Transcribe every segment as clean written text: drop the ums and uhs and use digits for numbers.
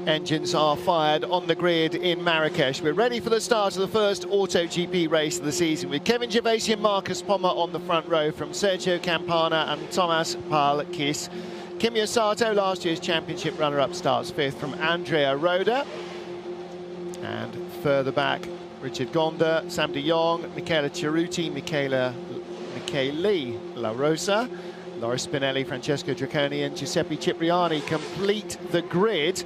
Engines are fired on the grid in Marrakech. We're ready for the start of the first AutoGP race of the season with Kevin Gervasi and Marcus Pommer on the front row from Sergio Campana and Thomas Palkis. Kimi Sato, last year's championship runner-up, starts fifth from Andrea Roda. And further back, Richard Gonda, Sam de Jong, Michele Cerruti, Michele La Rosa, Loris Spinelli, Francesco Draconi and Giuseppe Cipriani complete the grid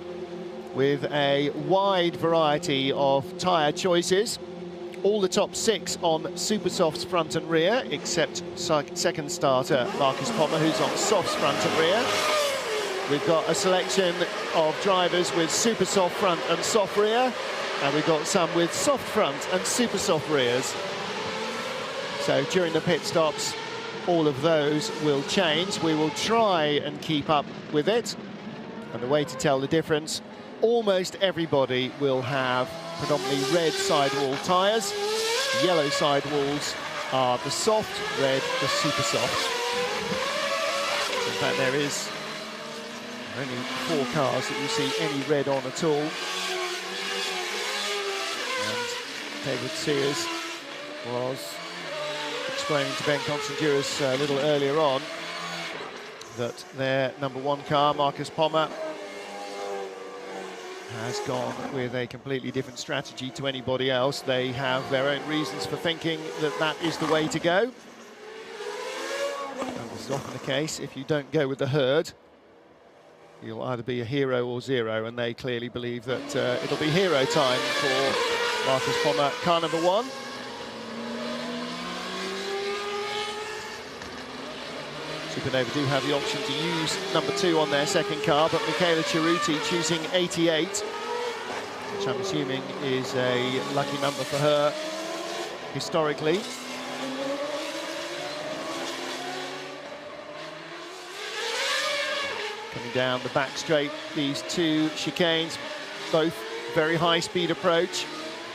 with a wide variety of tyre choices. All the top 6 on Supersoft's front and rear, except second starter Marcus Pommer, who's on Soft's front and rear. We've got a selection of drivers with Supersoft front and soft rear, and we've got some with soft front and Supersoft rears. So during the pit stops, all of those will change. We will try and keep up with it. And the way to tell the difference, almost everybody will have predominantly red sidewall tyres. Yellow sidewalls are the soft, red the super soft. In fact, there is only 4 cars that you see any red on at all. And David Sears was explaining to Ben Constanduros a little earlier on that their number 1 car, Marcus Pommer, has gone with a completely different strategy to anybody else. They have their own reasons for thinking that that is the way to go. And this is often the case. If you don't go with the herd, you'll either be a hero or zero, and they clearly believe that it'll be hero time for Marcus Pommer, car number 1. Supernova do have the option to use number 2 on their second car, but Michele Cerruti choosing 88, which I'm assuming is a lucky number for her historically. Coming down the back straight, these 2 chicanes, both very high speed approach,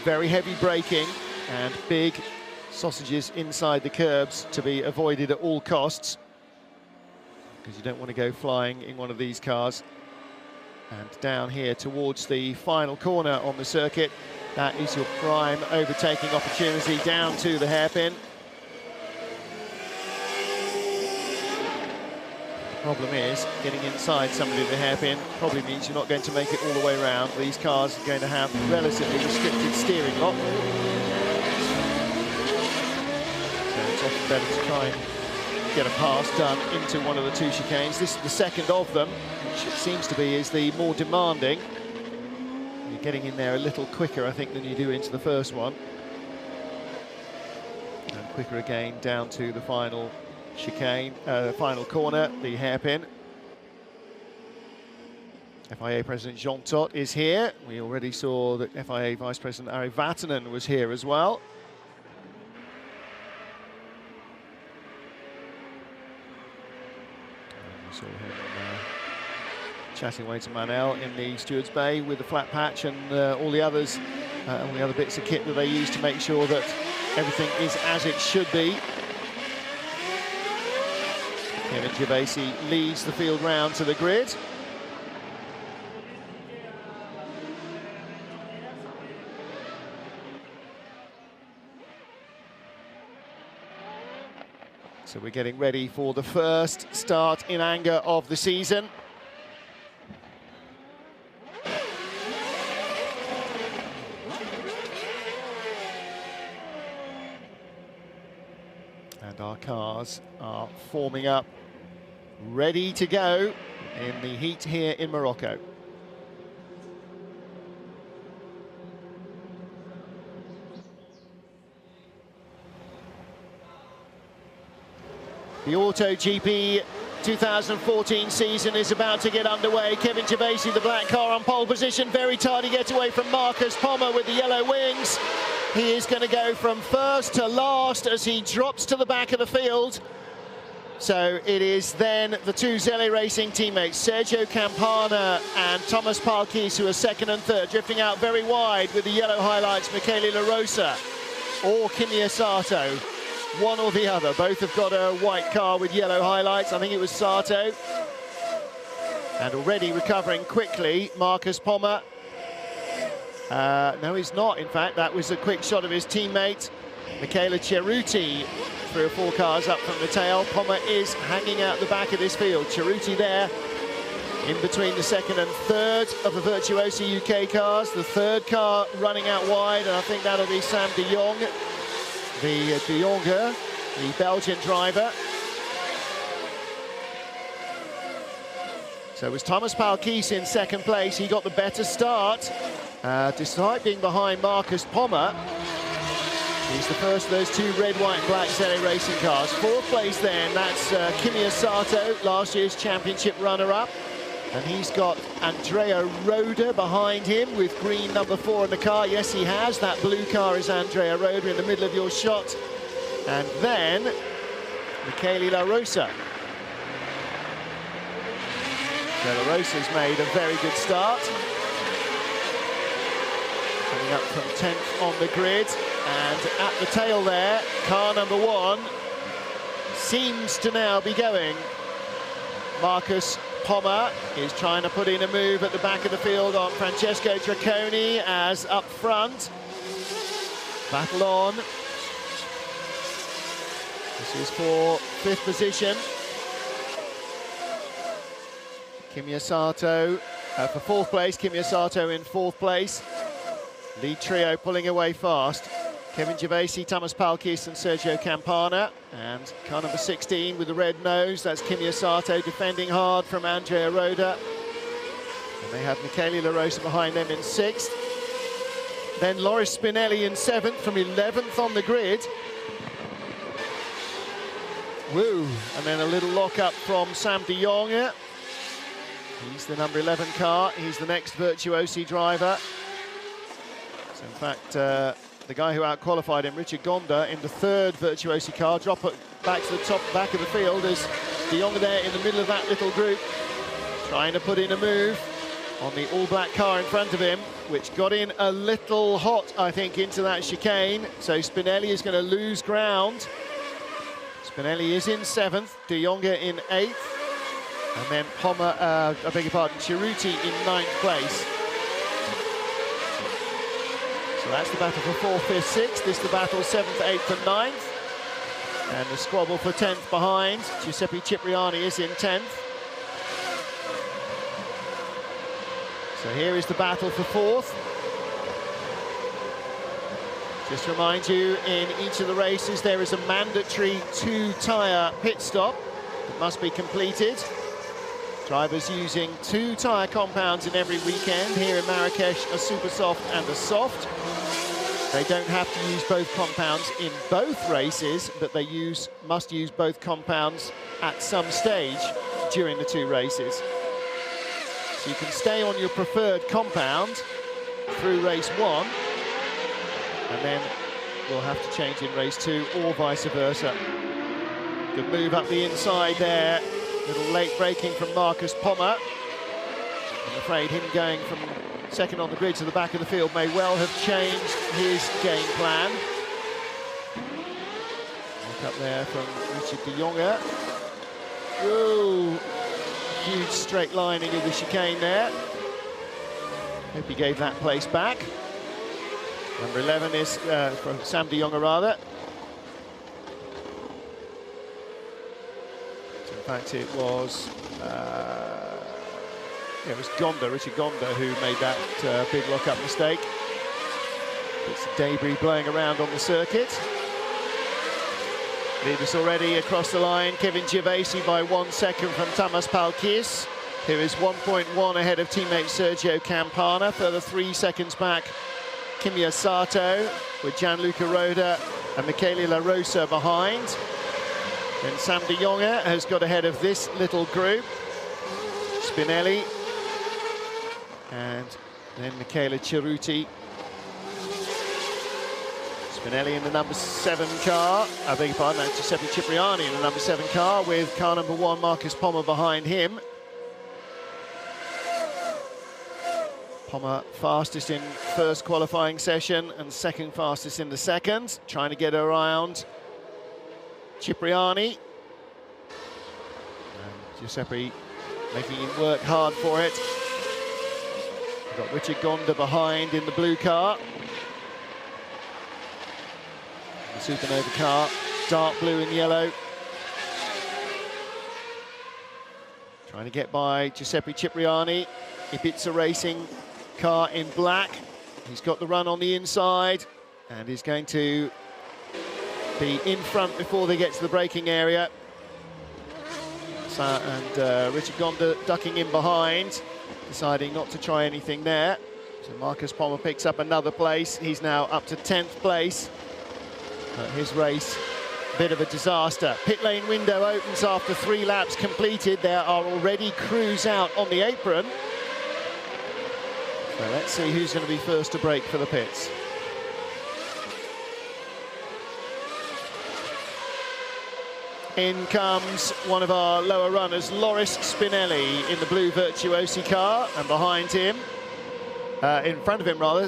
very heavy braking, and big sausages inside the curbs to be avoided at all costs, because you don't want to go flying in one of these cars. And down here towards the final corner on the circuit, that is your prime overtaking opportunity down to the hairpin. The problem is, getting inside somebody at the hairpin probably means you're not going to make it all the way around. These cars are going to have relatively restricted steering lock. So it's often better to try and get a pass done into one of the 2 chicanes. This is the second of them, which it seems to be is the more demanding. You're getting in there a little quicker, I think, than you do into the first one. And quicker again down to the final chicane, final corner, the hairpin. FIA President Jean Todt is here. We already saw that FIA Vice President Ari Vatanen was here as well. Saw him chatting away to Manel in the stewards bay with the flat patch and all the others, all the other bits of kit that they use to make sure that everything is as it should be. Kevin Gervasi leads the field round to the grid. So we're getting ready for the first start in anger of the season. And our cars are forming up, ready to go in the heat here in Morocco. The AutoGP 2014 season is about to get underway. Kevin Gervasi, the black car, on pole position. Very tardy getaway from Marcus Pommer with the yellow wings. He is going to go from first to last as he drops to the back of the field. So it is then the 2 Zelle Racing teammates, Sergio Campana and Thomas Palkis, who are second and third, drifting out very wide with the yellow highlights, Michele La Rosa or Kimi Sato. One or the other. Both have got a white car with yellow highlights. I think it was Sato. And already recovering quickly, Marcus Pommer. No, he's not, in fact. That was a quick shot of his teammate, Michele Cerruti, 3 or 4 cars up from the tail. Pommer is hanging out the back of this field. Cerruti there, in between the second and third of the Virtuosi UK cars. The third car running out wide, and I think that'll be Sam de Jong, the de Jonger, the Belgian driver. So it was Thomas Palkies in second place. He got the better start, despite being behind Marcus Pommer. He's the first of those 2 red, white and black ZA Racing cars. 4th place then, that's Kimi Sato, last year's championship runner-up. And he's got Andrea Roda behind him with green number 4 in the car. Yes, he has. That blue car is Andrea Roda in the middle of your shot. And then Michele La Rosa. So La Rosa's made a very good start. Coming up from 10th on the grid. And at the tail there, car number 1 seems to now be going. Marcus Pommer is trying to put in a move at the back of the field on Francesco Draconi, as up front. Battle on. This is for 5th position. Kimi Sato for 4th place. Kimi Sato in 4th place. Lead trio pulling away fast. Kevin Gervasi, Thomas Palkies and Sergio Campana. And car number 16 with the red nose, that's Kimi Sato defending hard from Andrea Roda. And they have Michele La Rosa behind them in 6th. Then Loris Spinelli in 7th from 11th on the grid. Woo! And then a little lock-up from Sam de Jong. He's the number 11 car. He's the next Virtuosi driver. So in fact, the guy who out-qualified him, Richard Gonda, in the 3rd Virtuosi car, drop it back to the back of the field as de Jong there in the middle of that little group, trying to put in a move on the all-black car in front of him, which got in a little hot, I think, into that chicane. So Spinelli is going to lose ground. Spinelli is in 7th, de Jong in 8th, and then Pommer, I beg your pardon, Cerruti in 9th place. So that's the battle for 4th, 5th, 6th. This is the battle 7th, 8th and 9th. And the squabble for 10th behind. Giuseppe Cipriani is in 10th. So here is the battle for 4th. Just to remind you, in each of the races there is a mandatory 2-tyre pit stop that must be completed. Drivers using 2 tyre compounds in every weekend. Here in Marrakech, a super soft and a soft. They don't have to use both compounds in both races, but they must use both compounds at some stage during the 2 races. So you can stay on your preferred compound through race 1, and then we'll have to change in race 2 or vice versa. Good move up the inside there. Little late braking from Marcus Pommer. I'm afraid him going from 2nd on the grid to the back of the field may well have changed his game plan. Look up there from Richard de Jonge. Whoa! Huge straight lining of the chicane there. Hope he gave that place back. Number 11 is from Sam de Jonge, rather. So in fact, it was Gonda, Richard Gonda, who made that big lock-up mistake. It's debris blowing around on the circuit. Lead us already across the line. Kevin Gervasi by 1 second from Thomas Palkies, who is 1.1 ahead of teammate Sergio Campana. Further 3 seconds back, Kimi Sato with Gianluca Roda and Michele La Rosa behind. Then Sam de Jonge has got ahead of this little group. Spinelli. And then Michele Cerruti. Spinelli in the number 7 car. I beg your pardon, that's Giuseppe Cipriani in the number 7 car, with car number 1, Marcus Pommer, behind him. Pommer fastest in first qualifying session and second fastest in the second, trying to get around Cipriani. And Giuseppe making him work hard for it. We've got Richard Gonda behind in the blue car. The Supernova car, dark blue and yellow. Trying to get by Giuseppe Cipriani. Ibiza Racing car in black. He's got the run on the inside and he's going to be in front before they get to the braking area. And Richard Gonda ducking in behind, deciding not to try anything there. So Marcus Pommer picks up another place. He's now up to 10th place. His race, a bit of a disaster. Pit lane window opens after 3 laps completed. There are already crews out on the apron. So let's see who's going to be first to brake for the pits. In comes one of our lower runners, Loris Spinelli, in the blue Virtuosi car, and behind him, in front of him rather,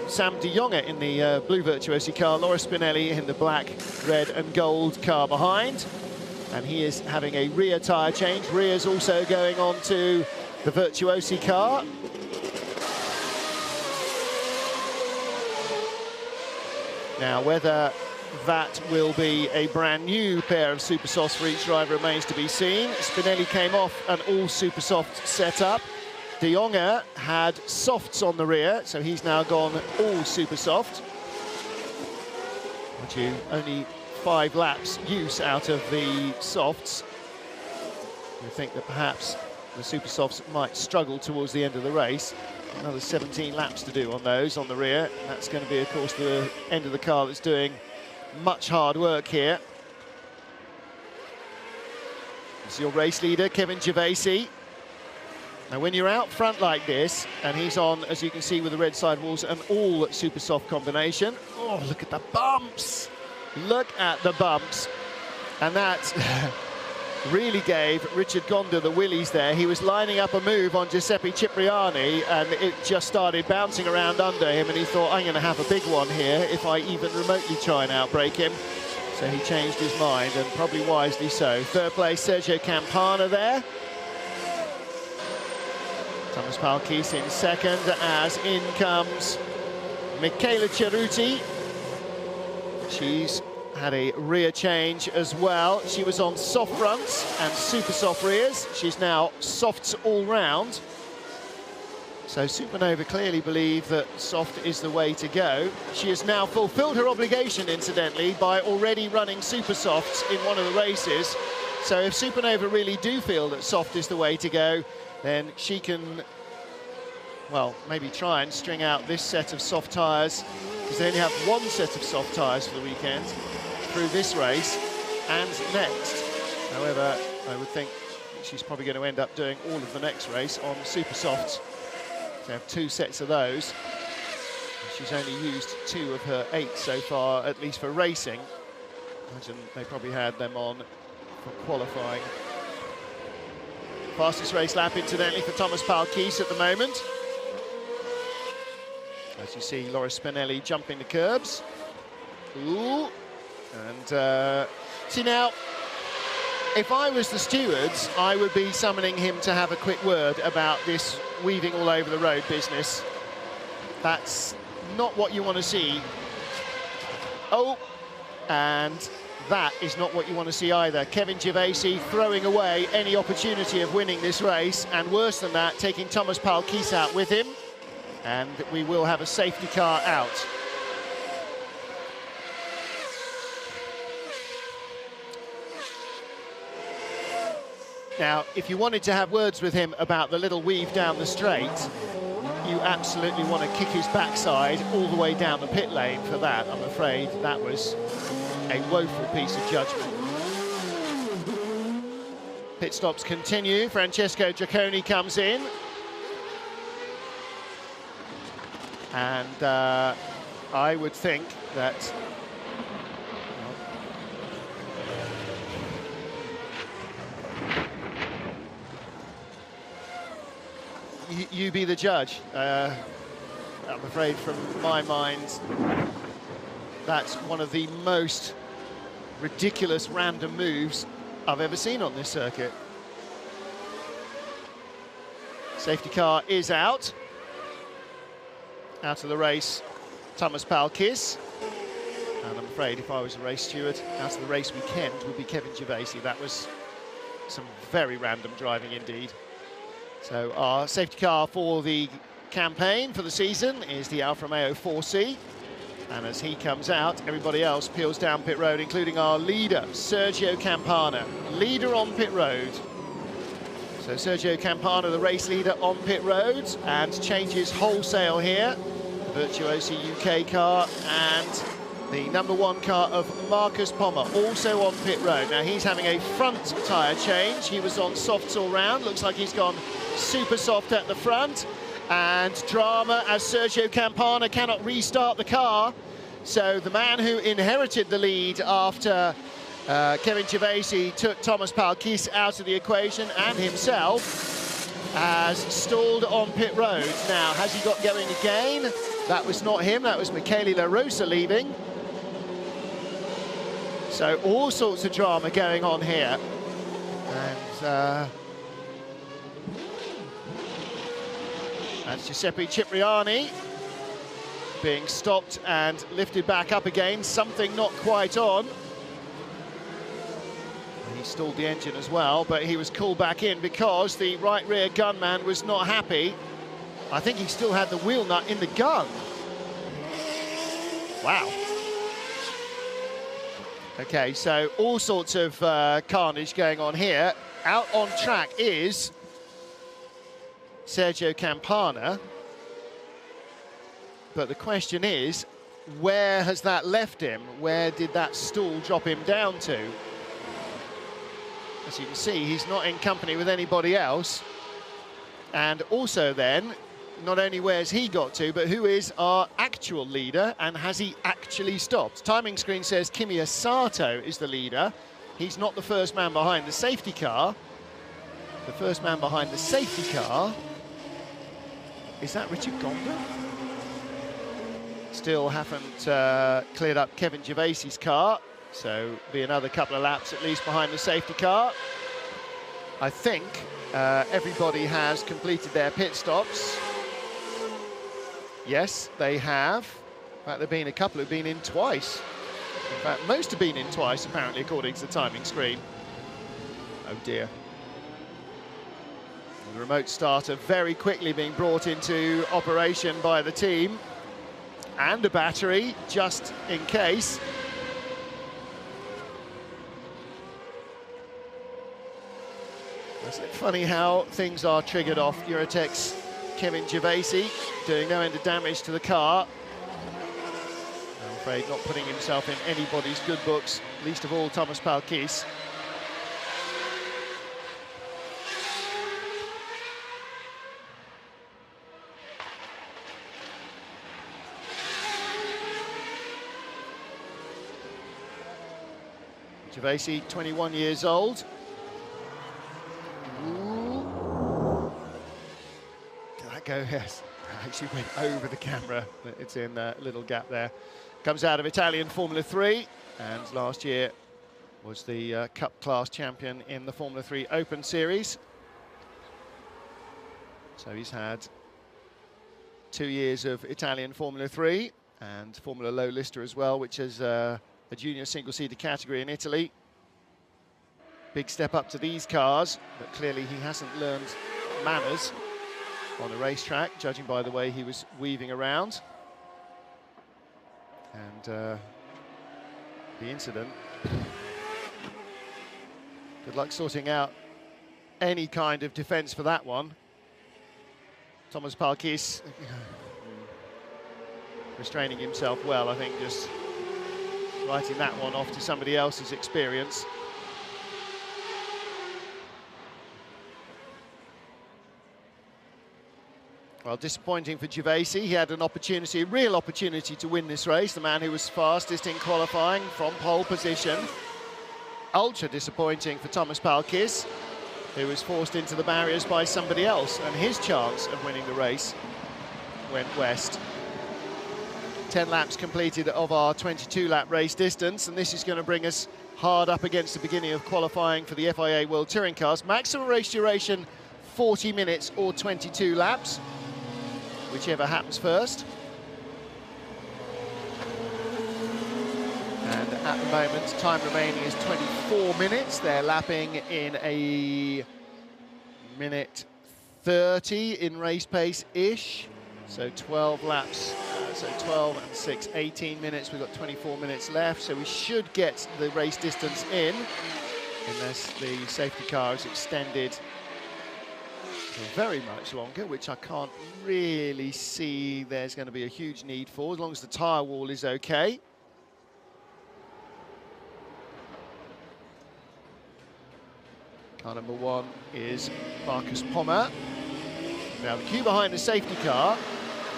Sam de Jonge in the blue Virtuosi car, Loris Spinelli in the black, red and gold car behind. And he is having a rear tyre change. Rear's also going on to the Virtuosi car. Now, whether that will be a brand new pair of super softs for each driver remains to be seen. Spinelli came off an all super soft setup. De Jonge had softs on the rear, so he's now gone all super soft. Only 5 laps use out of the softs. We think that perhaps the super softs might struggle towards the end of the race. Another 17 laps to do on those on the rear. That's going to be, of course, the end of the car that's doing much hard work here. This is your race leader, Kevin Gervasi. Now, when you're out front like this, and he's on, as you can see, with the red sidewalls, an all super soft combination. Oh, look at the bumps! Look at the bumps. And that really gave Richard Gonda the willies there. He was lining up a move on Giuseppe Cipriani, and it just started bouncing around under him, and he thought, I'm going to have a big one here if I even remotely try and outbrake him. So he changed his mind, and probably wisely so. Third place, Sergio Campana there. Thomas Palkis in second, as in comes Michela Ceruti. She's had a rear change as well. She was on soft fronts and super soft rears. She's now softs all round. So Supernova clearly believe that soft is the way to go. She has now fulfilled her obligation, incidentally, by already running super softs in one of the races. So if Supernova really do feel that soft is the way to go, then she can, well, maybe try and string out this set of soft tyres, because they only have 1 set of soft tyres for the weekend through this race and next. However, I would think she's probably going to end up doing all of the next race on super softs. They have 2 sets of those. She's only used 2 of her 8 so far, at least for racing. Imagine they probably had them on for qualifying. Fastest race lap, incidentally, for Thomas Palkis at the moment. As you see, Loris Spinelli jumping the curbs. Ooh. And see now, if I was the stewards, I would be summoning him to have a quick word about this weaving all over the road business. That's not what you want to see. Oh, and that is not what you want to see either. Kevin Gervasi throwing away any opportunity of winning this race, and worse than that, taking Thomas Palkis out with him. And we will have a safety car out. Now, if you wanted to have words with him about the little weave down the straight, you absolutely want to kick his backside all the way down the pit lane for that. I'm afraid that was a woeful piece of judgment. Pit stops continue. Francesco Giacconi comes in. And I would think that you be the judge. I'm afraid from my mind, that's one of the most ridiculous random moves I've ever seen on this circuit. Safety car is out. Out of the race, Thomas Palkis. And I'm afraid if I was a race steward, out of the race weekend would be Kevin Gervaisi. That was some very random driving indeed. So our safety car for the campaign for the season is the Alfa Romeo 4C. And as he comes out, everybody else peels down pit road, including our leader, Sergio Campana. Leader on pit road. So Sergio Campana, the race leader on pit road, and changes wholesale here. Virtuosi UK car and the #1 car of Marcus Pommer, also on pit road. Now he's having a front tyre change. He was on softs all round. Looks like he's gone super soft at the front. And drama as Sergio Campana cannot restart the car. So the man who inherited the lead after Kevin Gervaisi took Thomas Palkis out of the equation and himself has stalled on pit road. Now, has he got going again? That was not him, that was Michele La Rosa leaving. So all sorts of drama going on here. And that's Giuseppe Cipriani being stopped and lifted back up again. Something not quite on. He stalled the engine as well, but he was called back in because the right rear gunman was not happy. I think he still had the wheel nut in the gun. Wow. Okay, so all sorts of carnage going on here. Out on track is Sergio Campana. But the question is, where has that left him? Where did that stall drop him down to? As you can see, he's not in company with anybody else. And also then, not only where's he got to, but who is our actual leader, and has he actually stopped? Timing screen says Kimi Asato is the leader. He's not the first man behind the safety car. The first man behind the safety car, is that Richard Gonda? Still haven't cleared up Kevin Gervaisi's car, so be another couple of laps at least behind the safety car. I think everybody has completed their pit stops. Yes, they have. In fact, there have been a couple who've been in twice. In fact, most have been in twice, apparently, according to the timing screen. Oh dear. The remote starter very quickly being brought into operation by the team. And a battery, just in case. Isn't it funny how things are triggered off? Eurotech's Kevin Gervaisi doing no end of damage to the car. I'm afraid not putting himself in anybody's good books, least of all Thomas Palkis. Gervaisi, 21 years old. Ooh. Did that go? Yes. Actually went over the camera. It's in a little gap there. Comes out of Italian Formula 3, and last year was the Cup class champion in the Formula 3 Open Series. So he's had 2 years of Italian Formula 3 and Formula Low Lister as well, which is a junior single-seater category in Italy. Big step up to these cars, but clearly he hasn't learned manners on a racetrack, judging by the way he was weaving around. And the incident. Good luck sorting out any kind of defence for that one. Thomas Palkis restraining himself well, I think, just writing that one off to somebody else's experience. Well, disappointing for Gervaisi. He had an opportunity, a real opportunity to win this race. The man who was fastest in qualifying from pole position. Ultra disappointing for Thomas Palkis, who was forced into the barriers by somebody else, and his chance of winning the race went west. 10 laps completed of our 22-lap race distance, and this is going to bring us hard up against the beginning of qualifying for the FIA World Touring Cars. Maximum race duration 40 minutes or 22 laps, whichever happens first. And at the moment, time remaining is 24 minutes. They're lapping in a minute 30 in race pace-ish. So 12 laps, so 12 and 6, 18 minutes. We've got 24 minutes left, so we should get the race distance in, unless the safety car is extended for very much longer, which I can't really see there's going to be a huge need for, as long as the tyre wall is okay. Car number 1 is Marcus Pommer. Now the queue behind the safety car.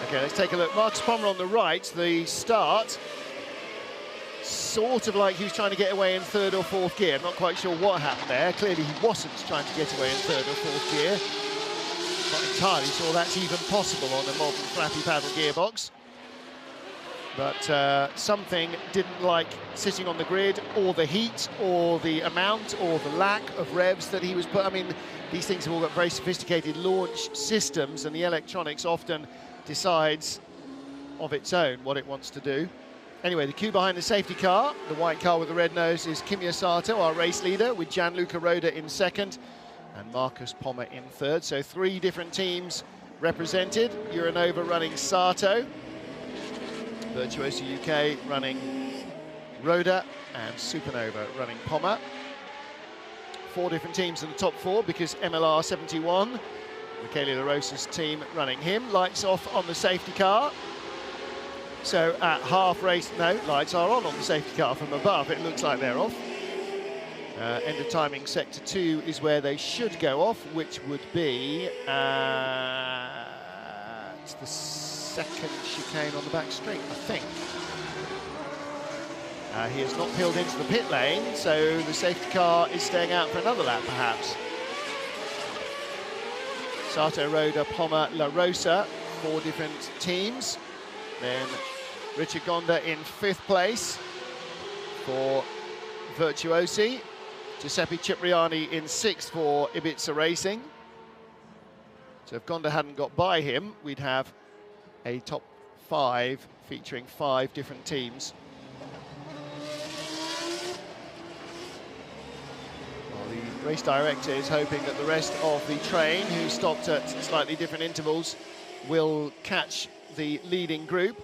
Okay, let's take a look. Marcus Pommer on the right, the start. Sort of like he was trying to get away in 3rd or 4th gear. I'm not quite sure what happened there. Clearly he wasn't trying to get away in 3rd or 4th gear. Not entirely sure that's even possible on a modern flappy paddle gearbox. But something didn't like sitting on the grid, or the heat, or the amount, or the lack of revs that he was put. I mean, these things have all got very sophisticated launch systems, and the electronics often decides of its own what it wants to do. Anyway, the queue behind the safety car, the white car with the red nose, is Kimi Sato, our race leader, with Gianluca Roda in 2nd and Marcus Pommer in 3rd. So 3 different teams represented. Euronova running Sato, Virtuoso UK running Roda, and Supernova running Pommer. 4 different teams in the top 4, because MLR 71, Michele La Rosa's team, running him. Lights off on the safety car. So at half race, no, lights are on the safety car from above. It looks like they're off. End of timing, sector 2 is where they should go off, which would be it's the 2nd chicane on the back straight, I think. He has not peeled into the pit lane, so the safety car is staying out for another lap, perhaps. Sato, Roda, Pommer, La Rosa, 4 different teams. Then Richard Gonda in 5th place for Virtuosi. Giuseppe Cipriani in 6th for Ibiza Racing. So if Gonda hadn't got by him, we'd have a top 5 featuring 5 different teams. Well, the race director is hoping that the rest of the train, who stopped at slightly different intervals, will catch the leading group.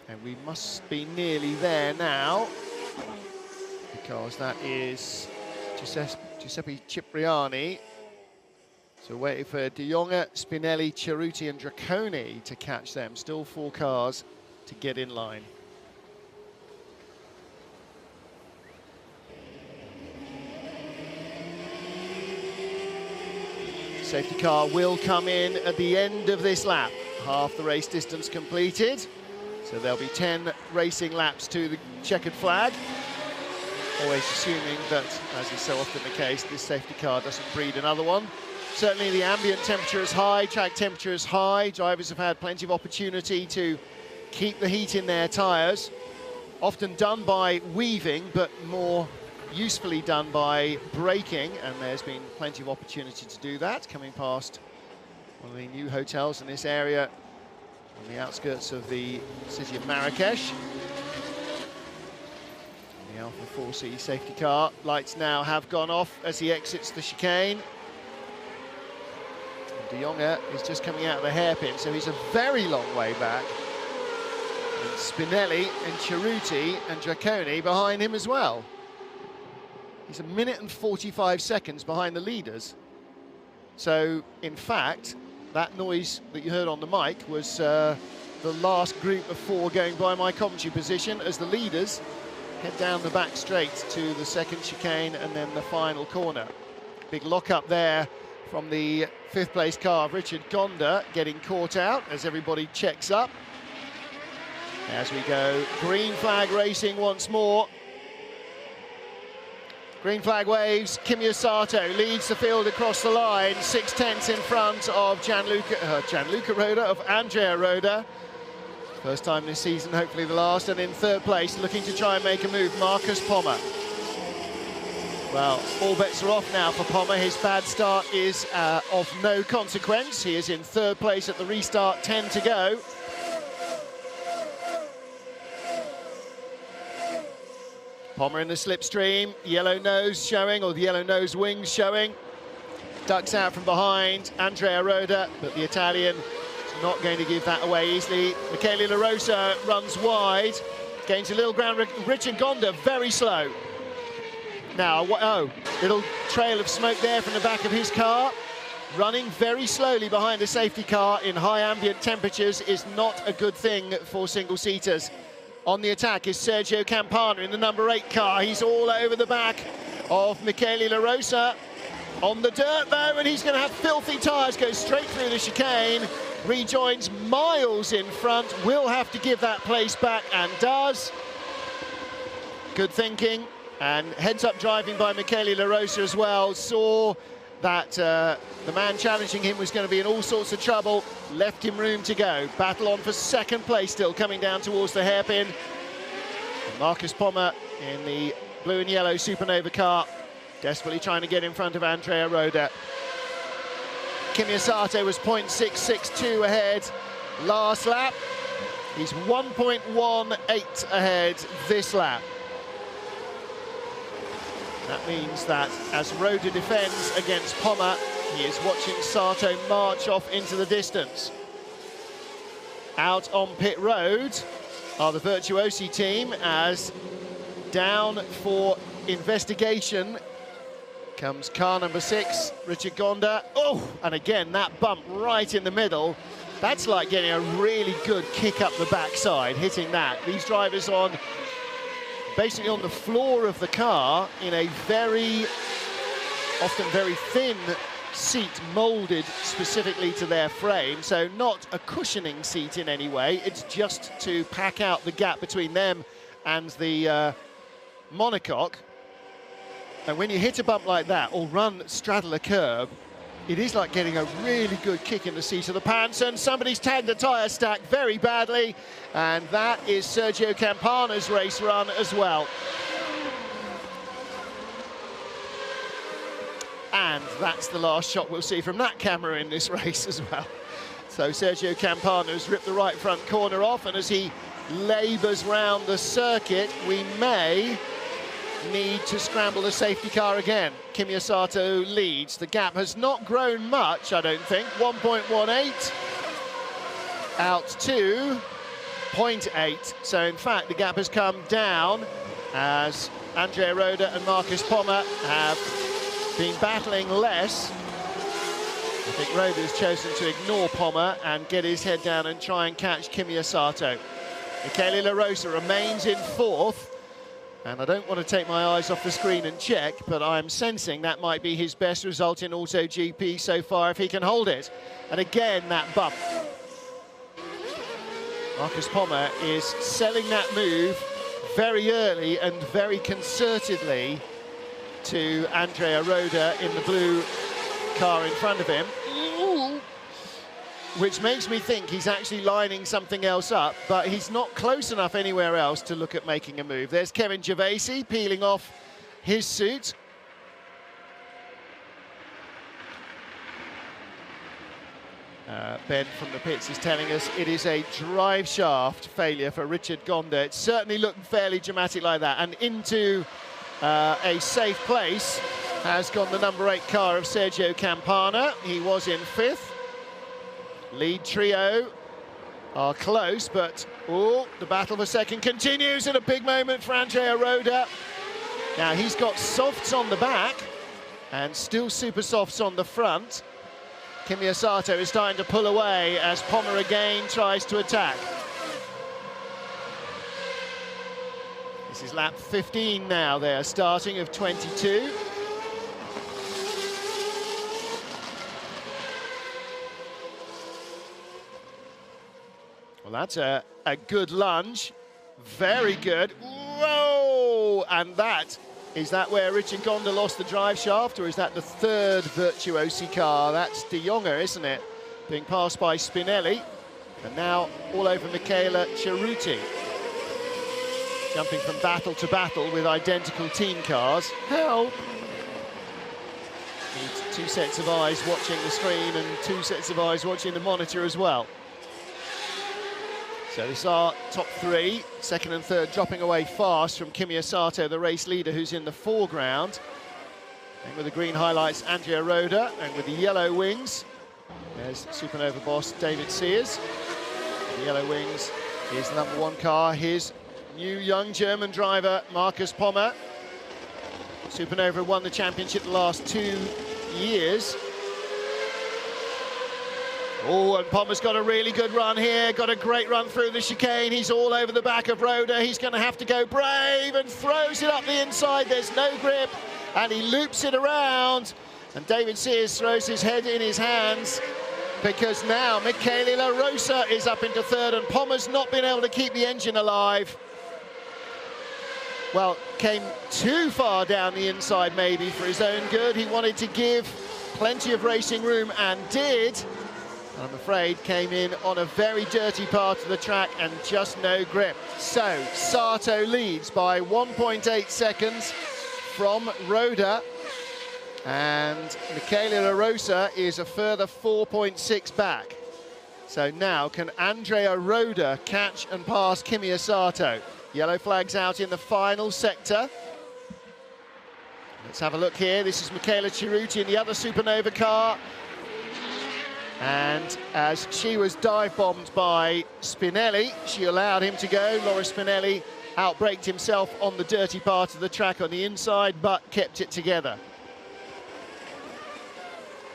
And we must be nearly there now, because that is Giuseppe Cipriani. So waiting for De Jonge, Spinelli, Cerruti and Draconi to catch them. Still 4 cars to get in line. Safety car will come in at the end of this lap. Half the race distance completed. So there'll be 10 racing laps to the checkered flag. Always assuming that, as is so often the case, this safety car doesn't breed another one. Certainly the ambient temperature is high, track temperature is high. Drivers have had plenty of opportunity to keep the heat in their tyres. Often done by weaving, but more usefully done by braking, and there's been plenty of opportunity to do that, coming past one of the new hotels in this area on the outskirts of the city of Marrakech. The Alpha 4C safety car. Lights now have gone off as he exits the chicane. De Jonge is just coming out of the hairpin, so he's a very long way back. And Spinelli and Cerruti and Draconi behind him as well. He's 1 minute and 45 seconds behind the leaders. So, in fact, that noise that you heard on the mic was the last group of 4 going by my commentary position as the leaders head down the back straight to the 2nd chicane and then the final corner. Big lock-up there from the 5th place car of Richard Gonda, getting caught out as everybody checks up. As we go, green flag racing once more. Green flag waves. Kimi Sato leads the field across the line, 6/10 in front of Gianluca Roda, of Andrea Roda. First time this season, hopefully the last. And in 3rd place, looking to try and make a move, Marcus Pommer. Well, all bets are off now for Pommer. His bad start is of no consequence. He is in third place at the restart, 10 to go. Pommer in the slipstream, yellow nose showing, or the yellow nose wings showing. Ducks out from behind, Andrea Roda, but the Italian is not going to give that away easily. Michele La Rosa runs wide, gains a little ground. Richard Gonda, very slow. Now, oh, little trail of smoke there from the back of his car. Running very slowly behind a safety car in high ambient temperatures is not a good thing for single-seaters. On the attack is Sergio Campana in the number 8 car. He's all over the back of Michele La Rosa. On the dirt, though, and he's going to have filthy tyres, goes straight through the chicane, rejoins miles in front, will have to give that place back, and does. Good thinking, and heads-up driving by Michele La Rosa as well. Saw that the man challenging him was going to be in all sorts of trouble, left him room to go. Battle on for second place still, coming down towards the hairpin. And Marcus Pommer in the blue and yellow Supernova car, desperately trying to get in front of Andrea Roda. Kimi Asato was 0.662 ahead last lap. He's 1.18 ahead this lap. That means that as Roda defends against Pommer, he is watching Sato march off into the distance. Out on pit road are the Virtuosi team, as down for investigation comes car number 6, Richard Gonda. Oh, and again, that bump right in the middle. That's like getting a really good kick up the backside, hitting that. These drivers on, basically on the floor of the car, in a very, often very thin seat moulded specifically to their frame, so not a cushioning seat in any way. It's just to pack out the gap between them and the monocoque. And when you hit a bump like that, or straddle a curb, it is like getting a really good kick in the seat of the pants, and somebody's tagged the tyre stack very badly, and that is Sergio Campana's race run as well. And that's the last shot we'll see from that camera in this race as well. So Sergio Campana has ripped the right front corner off, and as he labours round the circuit, we may need to scramble the safety car again. Kimi Asato leads. The gap has not grown much, I don't think. 1.18 out to 0.8. So in fact, the gap has come down as Andrea Roda and Marcus Pommer have been battling less. I think Roda has chosen to ignore Pommer and get his head down and try and catch Kimi Asato. Michele La Rosa remains in 4th. And I don't want to take my eyes off the screen and check, but I'm sensing that might be his best result in AutoGP so far if he can hold it. And again, that bump. Marcus Pommer is selling that move very early and very concertedly to Andrea Roda in the blue car in front of him, which makes me think he's actually lining something else up, but he's not close enough anywhere else to look at making a move. There's Kevin Gervasi peeling off his suit. Ben from the pits is telling us it is a drive shaft failure for Richard Gonda. It certainly looked fairly dramatic like that, and into a safe place has gone the number 8 car of Sergio Campana. He was in 5th. Lead trio are close, but the battle for second continues, and a big moment for Andrea Roda. Now he's got softs on the back and still super softs on the front. Kimi Asato is starting to pull away as Pommer again tries to attack. This is lap 15 now, they're starting of 22. Well, that's a good lunge. Very good. Whoa! And is that where Richard Gonda lost the drive shaft, or is that the 3rd Virtuosi car? That's De Jonge, isn't it? Being passed by Spinelli. And now all over Michela Ceruti. Jumping from battle to battle with identical team cars. Help! two sets of eyes watching the screen and two sets of eyes watching the monitor as well. So this is our top three, second and third dropping away fast from Kimi Sato, the race leader, who's in the foreground. And with the green highlights, Andrea Roda, and with the yellow wings, there's Supernova boss David Sears. The yellow wings is the number one car, his new young German driver, Markus Pommer. Supernova won the championship the last 2 years. Oh, and Pommer's got a really good run here, got a great run through the chicane. He's all over the back of Roda. He's going to have to go brave and throws it up the inside. There's no grip, and he loops it around. And David Sears throws his head in his hands because now Michele La Rosa is up into third, and Pommer's not been able to keep the engine alive. Well, came too far down the inside maybe for his own good. He wanted to give plenty of racing room and did. I'm afraid came in on a very dirty part of the track and just no grip. So Sato leads by 1.8 seconds from Roda, and Michele La Rosa is a further 4.6 back. So now can Andrea Roda catch and pass Kimi Sato? Yellow flags out in the final sector. Let's have a look here. This is Michela Cerruti in the other Supernova car. And as she was dive-bombed by Spinelli, she allowed him to go. Laura Spinelli outbraked himself on the dirty part of the track on the inside, but kept it together.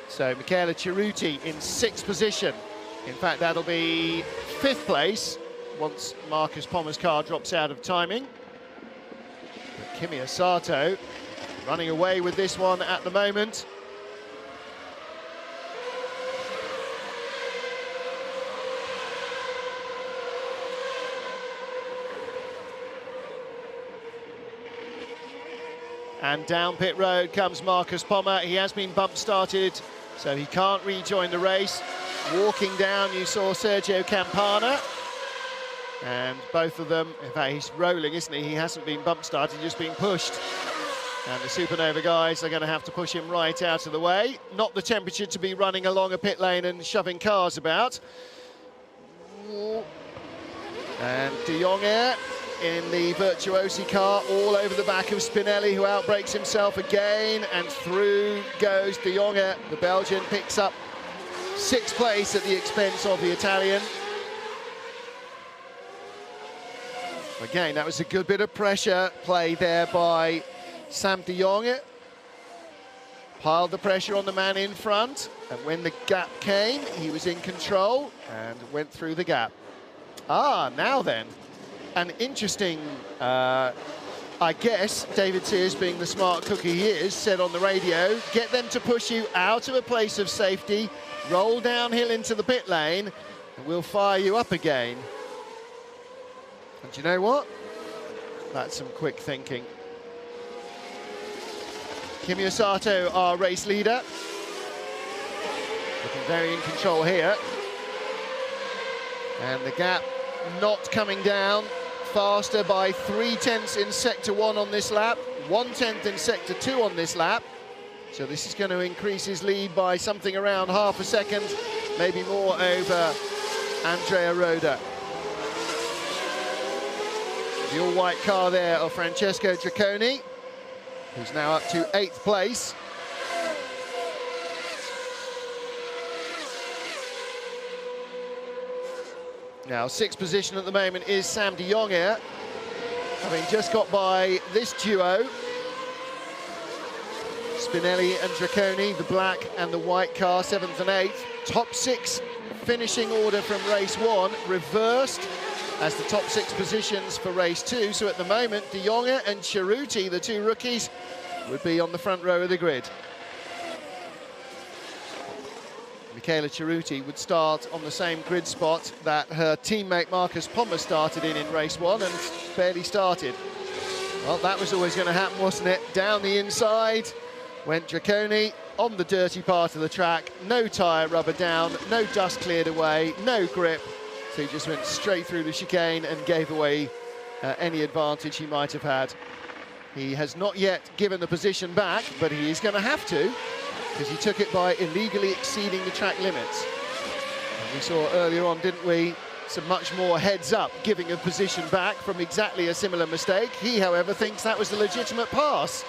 So Michela Cerruti in 6th position. In fact, that'll be 5th place once Markus Pommer's car drops out of timing. But Kimi Sato running away with this one at the moment. And down pit road comes Markus Pommer. He has been bump started, so he can't rejoin the race. Walking down, you saw Sergio Campana. And both of them, in fact, he's rolling, isn't he? He hasn't been bump started, just been pushed. And the Supernova guys are going to have to push him right out of the way. Not the temperature to be running along a pit lane and shoving cars about. And De Jonge in the Virtuosi car, all over the back of Spinelli, who outbrakes himself again, and through goes De Jonge. The Belgian picks up 6th place at the expense of the Italian. Again, that was a good bit of pressure play there by Sam De Jonge. Piled the pressure on the man in front, and when the gap came, he was in control and went through the gap. Ah, now then. An interesting, I guess, David Sears, being the smart cookie he is, said on the radio, get them to push you out of a place of safety, roll downhill into the pit lane, and we'll fire you up again. And you know what? That's some quick thinking. Kimi Sato, our race leader, looking very in control here. And the gap not coming down. Faster by 0.3 in Sector 1 on this lap, 1/10 in Sector 2 on this lap. So this is going to increase his lead by something around half a second, maybe more, over Andrea Roda. The all-white car there of Francesco Dracconi, who's now up to 8th place. Now, 6th position at the moment is Sam De Jonge, having just got by this duo. Spinelli and Dracconi, the black and the white car, 7th and 8th. Top 6 finishing order from race 1, reversed as the top 6 positions for race 2. So at the moment, De Jonge and Cerruti, the 2 rookies, would be on the front row of the grid. Michela Cerruti would start on the same grid spot that her teammate Markus Pommer started in race 1 and barely started. Well, that was always going to happen, wasn't it? Down the inside went Dracconi on the dirty part of the track. No tyre rubber down, no dust cleared away, no grip. So he just went straight through the chicane and gave away any advantage he might have had. He has not yet given the position back, but he is going to have to. because he took it by illegally exceeding the track limits. And we saw earlier on, didn't we, some much more heads up, giving a position back from exactly a similar mistake. He, however, thinks that was a legitimate pass.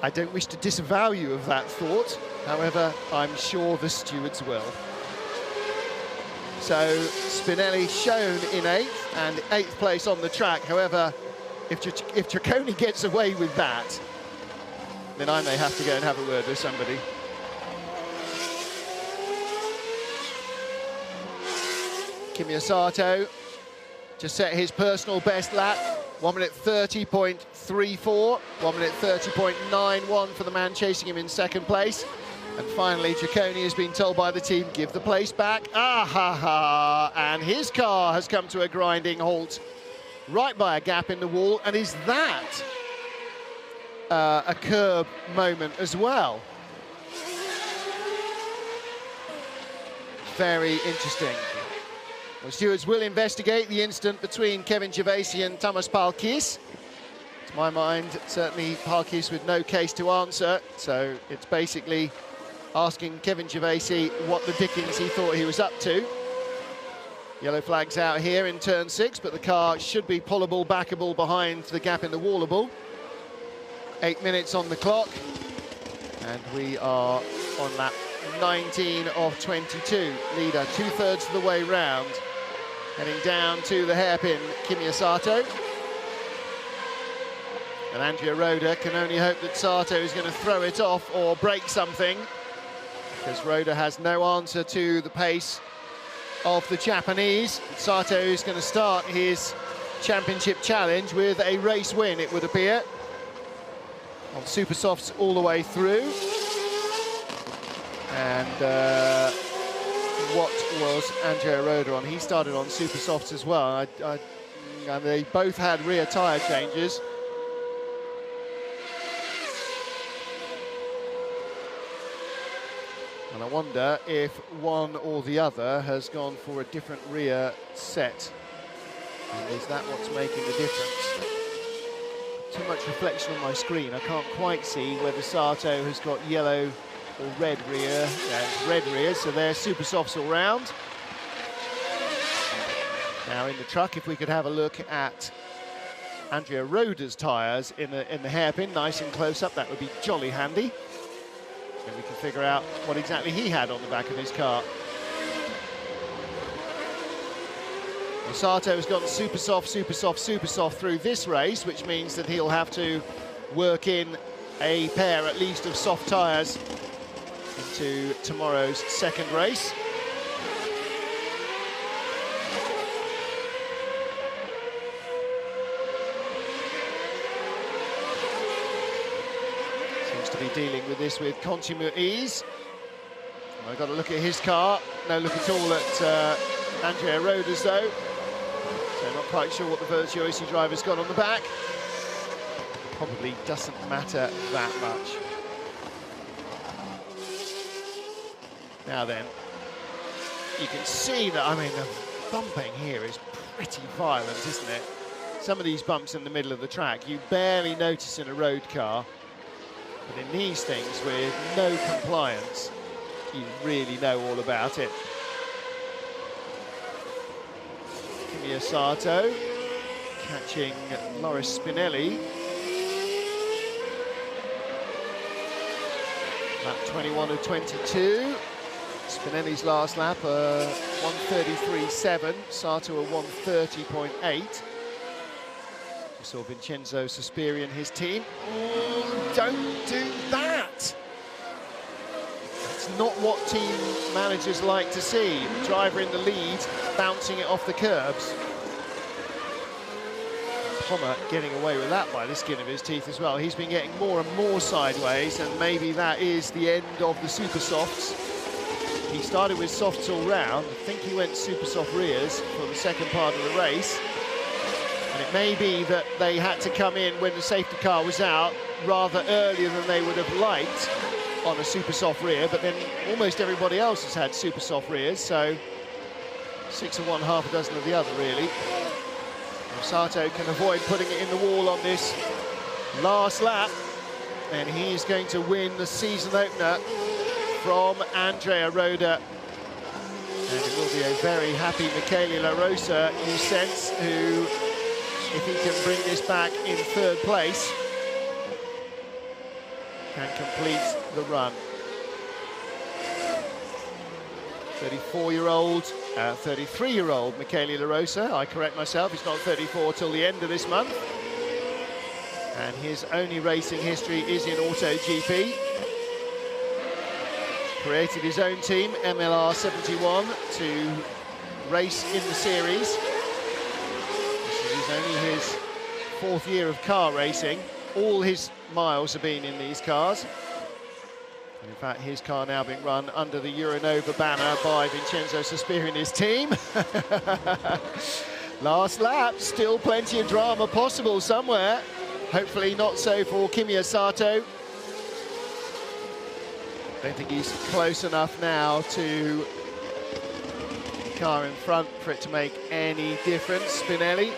I don't wish to disavow you of that thought, however, I'm sure the stewards will. So Spinelli shown in 8th and 8th place on the track. However, if Ciccone gets away with that, then I may have to go and have a word with somebody. Kimi Sato just set his personal best lap, 1 minute 30.34, 1 minute 30.91 for the man chasing him in 2nd place. And finally, Ciccone has been told by the team, give the place back. Ah ha ha! And his car has come to a grinding halt right by a gap in the wall. And is that a curb moment as well? Very interesting. The stewards will investigate the incident between Kevin Gervasi and Thomas Palkis. To my mind, certainly Palkis with no case to answer. So it's basically asking Kevin Gervasi what the dickens he thought he was up to. Yellow flags out here in turn 6, but the car should be pullable, backable behind the gap in the wallable. 8 minutes on the clock, and we are on lap 19 of 22. Leader 2/3 of the way round, heading down to the hairpin, Kimi Sato. And Andrea Roda can only hope that Sato is going to throw it off or break something, because Roda has no answer to the pace of the Japanese. Sato is going to start his championship challenge with a race win, it would appear, on super softs all the way through. And what was Andrea Roda on? He started on super softs as well. And they both had rear tyre changes. And I wonder if one or the other has gone for a different rear set. And is that what's making the difference? Too much reflection on my screen. I can't quite see whether Sato has got yellow or red rear. Yeah, it's red rear, so they're super softs all round. Now in the truck, if we could have a look at Andrea Roda's tyres in the hairpin, nice and close up, that would be jolly handy. And we can figure out what exactly he had on the back of his car. Sato has gone super soft, super soft, super soft through this race, which means that he'll have to work in a pair at least of soft tyres into tomorrow's 2nd race. To be dealing with this with consummate ease. I've got to look at his car. No look at all at Andrea Roda's though. So not quite sure what the Virtuosi driver's got on the back. Probably doesn't matter that much. Now then, you can see that, I mean, the bumping here is pretty violent, isn't it? Some of these bumps in the middle of the track, you barely notice in a road car. But in these things, with no compliance, you really know all about it. Kimi Sato catching Loris Spinelli. Lap 21 of 22. Spinelli's last lap, 1:33.7. Sato a 1:30.8. Saw Vincenzo Sospiri and his team. Don't do that! That's not what team managers like to see. The driver in the lead, bouncing it off the curbs. Pommer getting away with that by the skin of his teeth as well. He's been getting more and more sideways, and maybe that is the end of the super softs. He started with softs all round. I think he went super soft rears for the 2nd part of the race. And it may be that they had to come in when the safety car was out rather earlier than they would have liked on a super soft rear, but then almost everybody else has had super soft rears, so 6 of one, half a dozen of the other, really. And Sato can avoid putting it in the wall on this last lap. and he is going to win the season opener from Andrea Roda. And it will be a very happy Michele La Rosa, you sense, who, if he can bring this back in third place, can complete the run. 34-year-old, 33-year-old Michele La Rosa, I correct myself, he's not 34 till the end of this month. And his only racing history is in AutoGP. Created his own team, MLR 71, to race in the series. This is only his 4th year of car racing. All his miles have been in these cars. And in fact, his car now being run under the Euronova banner by Vincenzo Sospiri and his team. Last lap, still plenty of drama possible somewhere. Hopefully not so for Kimi Sato. Don't think he's close enough now to the car in front for it to make any difference. Spinelli.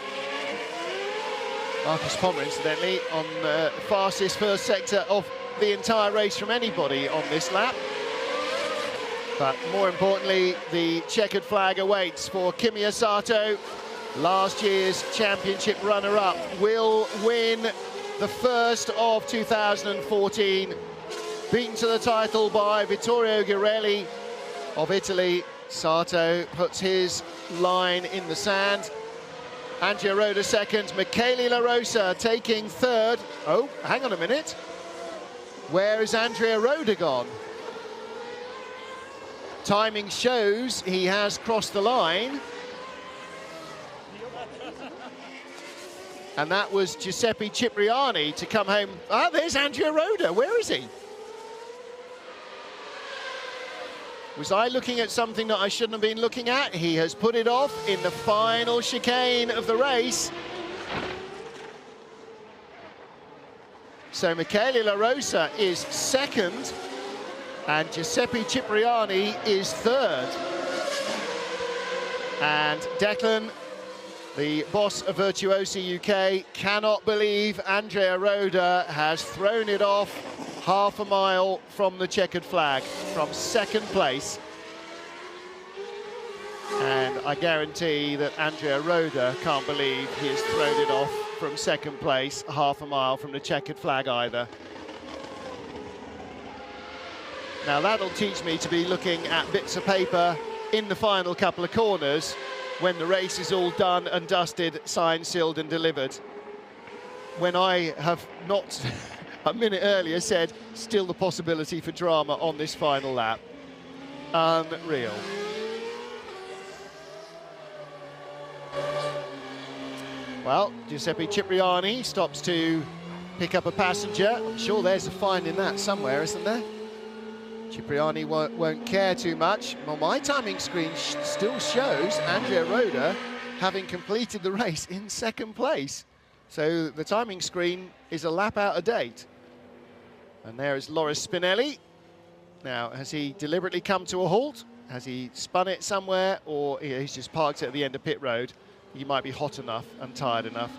Marcus Pommer, incidentally, on the fastest first sector of the entire race from anybody on this lap. But more importantly, the checkered flag awaits for Kimi Sato. Last year's championship runner-up will win the first of 2014. Beaten to the title by Vittorio Ghirelli of Italy. Sato puts his line in the sand. Andrea Roda second, Michele La Rosa taking third. Oh, hang on a minute. Where is Andrea Roda gone? Timing shows he has crossed the line. And that was Giuseppe Cipriani to come home. Ah, there's Andrea Roda. Where is he? Was I looking at something that I shouldn't have been looking at? He has put it off in the final chicane of the race. So Michele La Rosa is second, and Giuseppe Cipriani is third. And Declan, the boss of Virtuosi UK, cannot believe Andrea Roda has thrown it off half a mile from the checkered flag, from second place. And I guarantee that Andrea Roda can't believe he has thrown it off from second place, half a mile from the checkered flag either. Now that'll teach me to be looking at bits of paper in the final couple of corners when the race is all done and dusted, signed, sealed and delivered. When I have not a minute earlier said, still the possibility for drama on this final lap. Unreal. Well, Giuseppe Cipriani stops to pick up a passenger. I'm sure there's a fine in that somewhere, isn't there? Cipriani won't care too much. Well, my timing screen still shows Andrea Roda having completed the race in second place. So the timing screen is a lap out of date. And there is Loris Spinelli. Now, has he deliberately come to a halt? Has he spun it somewhere, or he's just parked it at the end of pit road? He might be hot enough and tired enough